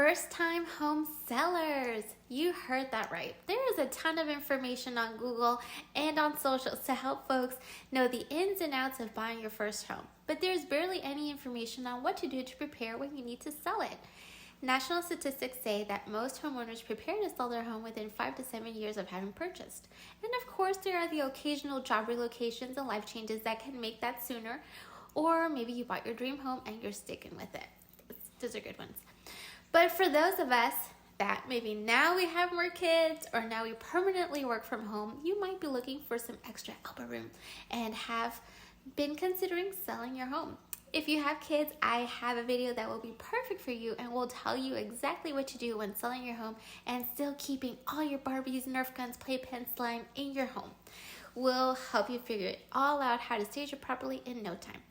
First-time home sellers. You heard that right. There is a ton of information on Google and on socials to help folks know the ins and outs of buying your first home. But there's barely any information on what to do to prepare when you need to sell it. National statistics say that most homeowners prepare to sell their home within 5 to 7 years of having purchased. And of course, there are the occasional job relocations and life changes that can make that sooner. Or maybe you bought your dream home and you're sticking with it. Those are good ones. But for those of us that maybe now we have more kids or now we permanently work from home, you might be looking for some extra elbow room and have been considering selling your home. If you have kids, I have a video that will be perfect for you and will tell you exactly what to do when selling your home and still keeping all your Barbies, Nerf guns, playpen, slime in your home. We'll help you figure it all out how to stage it properly in no time.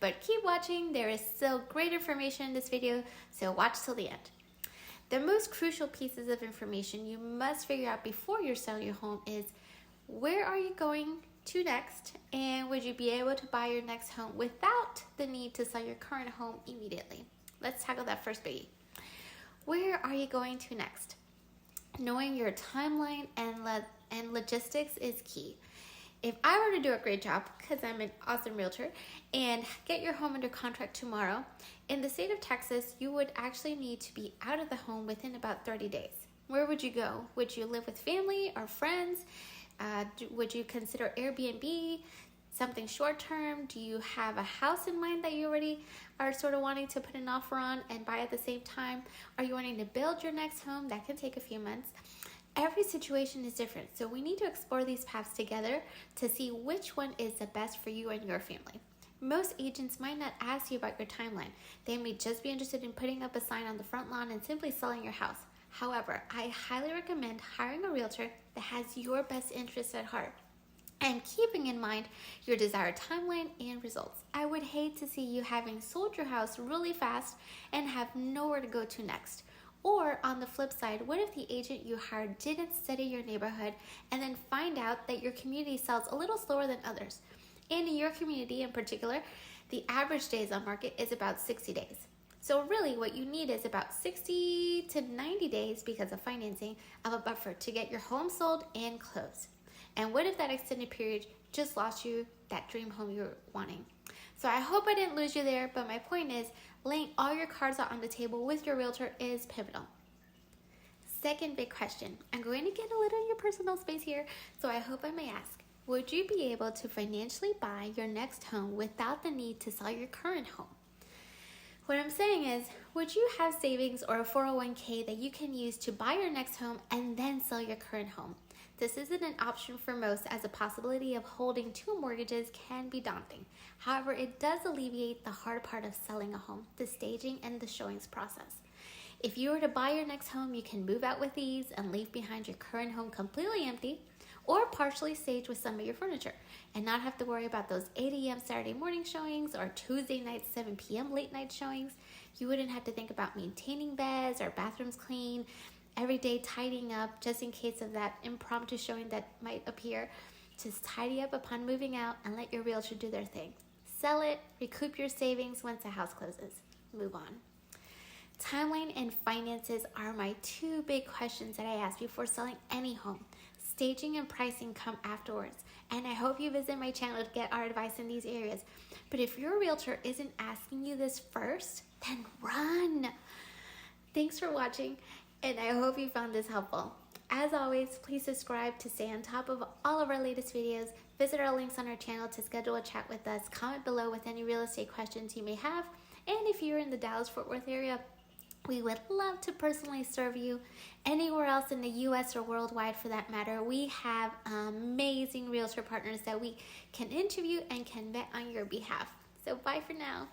But keep watching, there is still great information in this video, so watch till the end. The most crucial pieces of information you must figure out before you're selling your home is where are you going to next, and would you be able to buy your next home without the need to sell your current home immediately? Let's tackle that first biggie. Where are you going to next? Knowing your timeline and logistics is key. If I were to do a great job, because I'm an awesome realtor, and get your home under contract tomorrow, in the state of Texas, you would actually need to be out of the home within about 30 days. Where would you go? Would you live with family or friends? Would you consider Airbnb, something short-term? Do you have a house in mind that you already are sort of wanting to put an offer on and buy at the same time? Are you wanting to build your next home? That can take a few months. Every situation is different, so we need to explore these paths together to see which one is the best for you and your family. Most agents might not ask you about your timeline. They may just be interested in putting up a sign on the front lawn and simply selling your house. However, I highly recommend hiring a realtor that has your best interests at heart and keeping in mind your desired timeline and results. I would hate to see you having sold your house really fast and have nowhere to go to next. Or on the flip side, what if the agent you hired didn't study your neighborhood and then find out that your community sells a little slower than others? And in your community in particular, the average days on market is about 60 days. So really what you need is about 60 to 90 days because of financing of a buffer to get your home sold and closed. And what if that extended period just lost you that dream home you're wanting? So I hope I didn't lose you there, but my point is laying all your cards out on the table with your realtor is pivotal. Second big question. I'm going to get a little in your personal space here, so I hope I may ask, would you be able to financially buy your next home without the need to sell your current home? What I'm saying is, would you have savings or a 401k that you can use to buy your next home and then sell your current home? This isn't an option for most, as the possibility of holding two mortgages can be daunting. However, it does alleviate the hard part of selling a home, the staging and the showings process. If you were to buy your next home, you can move out with ease and leave behind your current home completely empty or partially staged with some of your furniture and not have to worry about those 8 a.m. Saturday morning showings or Tuesday night 7 p.m. late night showings. You wouldn't have to think about maintaining beds or bathrooms clean, every day tidying up just in case of that impromptu showing that might appear. Just tidy up upon moving out and let your realtor do their thing. Sell it, recoup your savings once the house closes. Move on. Timeline and finances are my two big questions that I ask before selling any home. Staging and pricing come afterwards, and I hope you visit my channel to get our advice in these areas. But if your realtor isn't asking you this first, then run. Thanks for watching, and I hope you found this helpful. As always, please subscribe to stay on top of all of our latest videos. Visit our links on our channel to schedule a chat with us. Comment below with any real estate questions you may have. And if you're in the Dallas-Fort Worth area, we would love to personally serve you. Anywhere else in the US or worldwide for that matter, we have amazing realtor partners that we can interview and can vet on your behalf. So bye for now.